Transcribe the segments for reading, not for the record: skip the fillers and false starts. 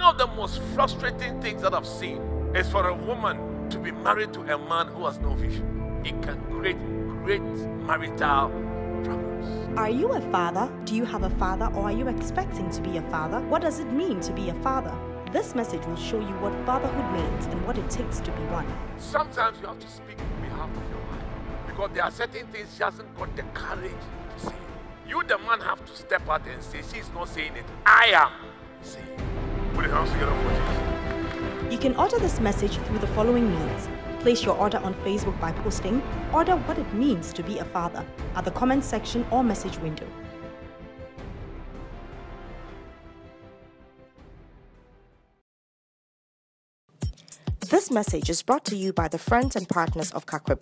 of the most frustrating things that I've seen is for a woman to be married to a man who has no vision. It can create great marital problems. Are you a father? Do you have a father, or are you expecting to be a father? What does it mean to be a father? This message will show you what fatherhood means and what it takes to be one. Sometimes you have to speak on behalf of your wife, because there are certain things she hasn't got the courage to say. You, the man, have to step out and say, she's not saying it, I am saying it. Put your hands together for Jesus. You can order this message through the following means. Place your order on Facebook by posting "Order what it means to be a father" at the comment section or message window. This message is brought to you by the friends and partners of Kakra.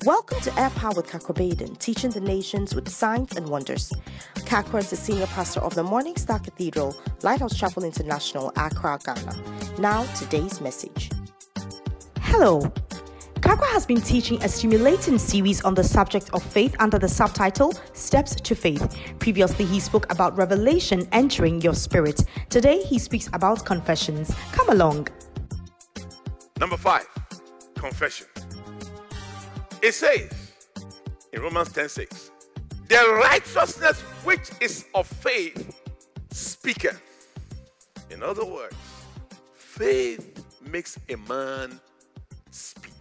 Welcome to Air Power with Kakra, teaching the nations with signs and wonders. Kakra is the senior pastor of the Morning Star Cathedral, Lighthouse Chapel International, Accra, Ghana. Now, today's message. Hello. Kakra has been teaching a stimulating series on the subject of faith under the subtitle Steps to Faith. Previously, he spoke about revelation entering your spirit. Today, he speaks about confessions. Come along. Number 5, confession. It says in Romans 10:6, the righteousness which is of faith speaketh. In other words, faith makes a man speak.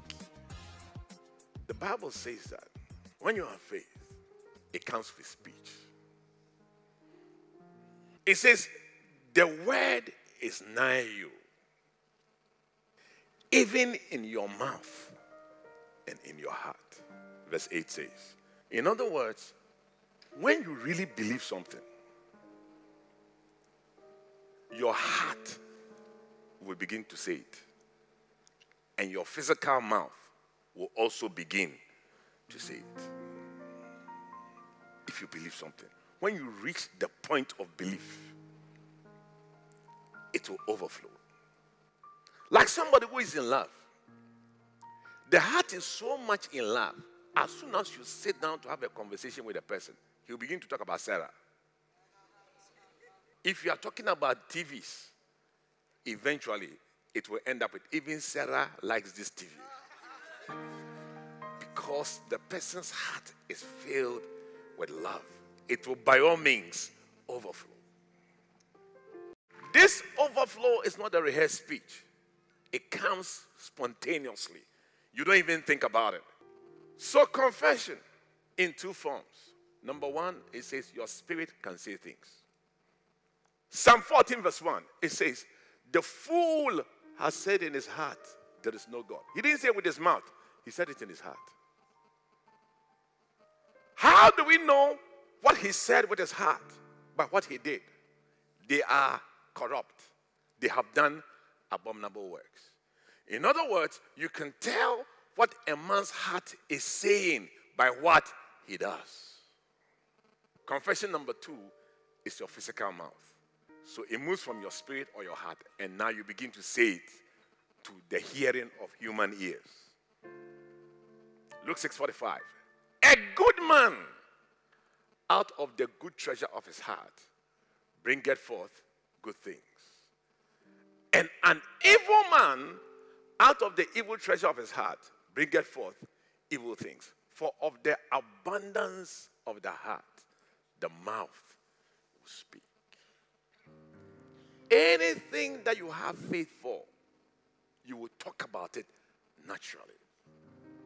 The Bible says that when you have faith, it comes with speech. It says, the word is nigh you, even in your mouth and in your heart. Verse 8 says, in other words, when you really believe something, your heart will begin to say it, and your physical mouth will also begin to say it. If you believe something, when you reach the point of belief, it will overflow. Like somebody who is in love. The heart is so much in love. As soon as you sit down to have a conversation with a person, he'll begin to talk about Sarah. If you are talking about TVs, eventually it will end up with, even Sarah likes this TV. Because the person's heart is filled with love. It will by all means overflow. This overflow is not a rehearsed speech. It comes spontaneously. You don't even think about it. So confession in 2 forms. Number 1, it says your spirit can say things. Psalm 14 verse 1, it says, the fool has said in his heart, there is no God. He didn't say it with his mouth. He said it in his heart. How do we know what he said with his heart? By what he did. They are corrupt. They have done abominable works. In other words, you can tell what a man's heart is saying by what he does. Confession number 2 is your physical mouth. So it moves from your spirit or your heart, and now you begin to say it to the hearing of human ears. Luke 6:45. A good man out of the good treasure of his heart bringeth forth good things. And an evil man out of the evil treasure of his heart bringeth forth evil things. For of the abundance of the heart, the mouth will speak. Anything that you have faith for, you will talk about it naturally.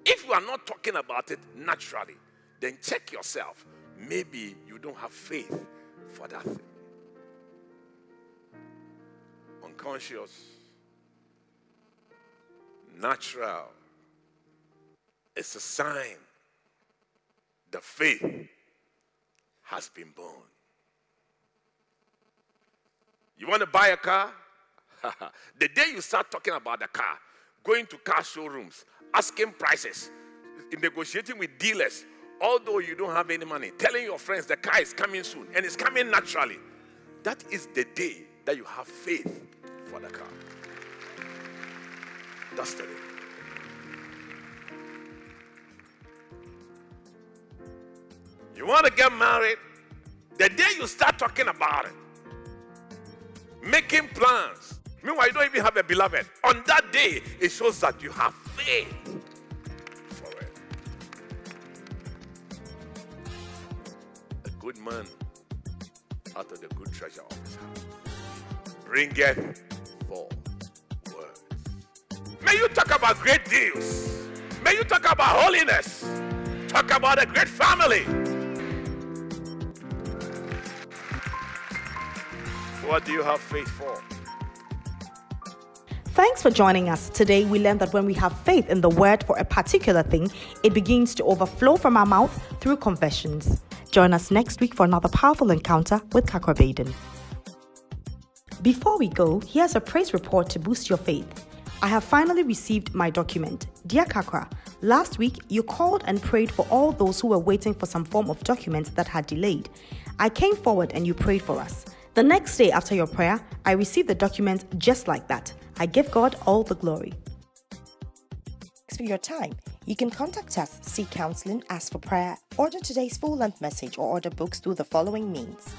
If you are not talking about it naturally, then check yourself. Maybe you don't have faith for that thing. Unconscious, natural. It's a sign the faith has been born. You want to buy a car? The day you start talking about the car, going to car showrooms, asking prices, negotiating with dealers, although you don't have any money, telling your friends the car is coming soon and it's coming naturally, that is the day that you have faith for the car. That's the day. You want to get married? The day you start talking about it, making plans months. Meanwhile, you don't even have a beloved. On that day, it shows that you have faith for it. A good man out of the good treasure of his heart bringeth forth words. May you talk about great deals. May you talk about holiness. Talk about a great family. What do you have faith for? Thanks for joining us. Today we learned that when we have faith in the word for a particular thing, it begins to overflow from our mouth through confessions. Join us next week for another powerful encounter with Kakra Baden. Before we go, here's a praise report to boost your faith. I have finally received my document. Dear Kakra, last week you called and prayed for all those who were waiting for some form of documents that had delayed. I came forward and you prayed for us. The next day after your prayer, I received the document just like that. I give God all the glory. Thanks for your time. You can contact us, seek counseling, ask for prayer, order today's full-length message, or order books through the following means.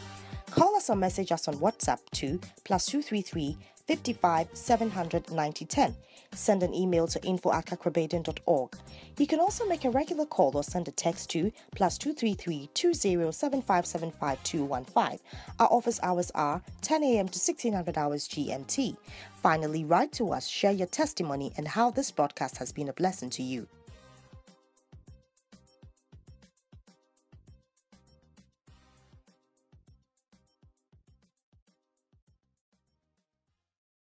Call us or message us on WhatsApp to +233 55 700 9010. Send an email to info@kakrabaden.org. You can also make a regular call or send a text to +233 20 7575 215. Our office hours are 10 a.m. to 1600 hours GMT. Finally, write to us, share your testimony and how this broadcast has been a blessing to you.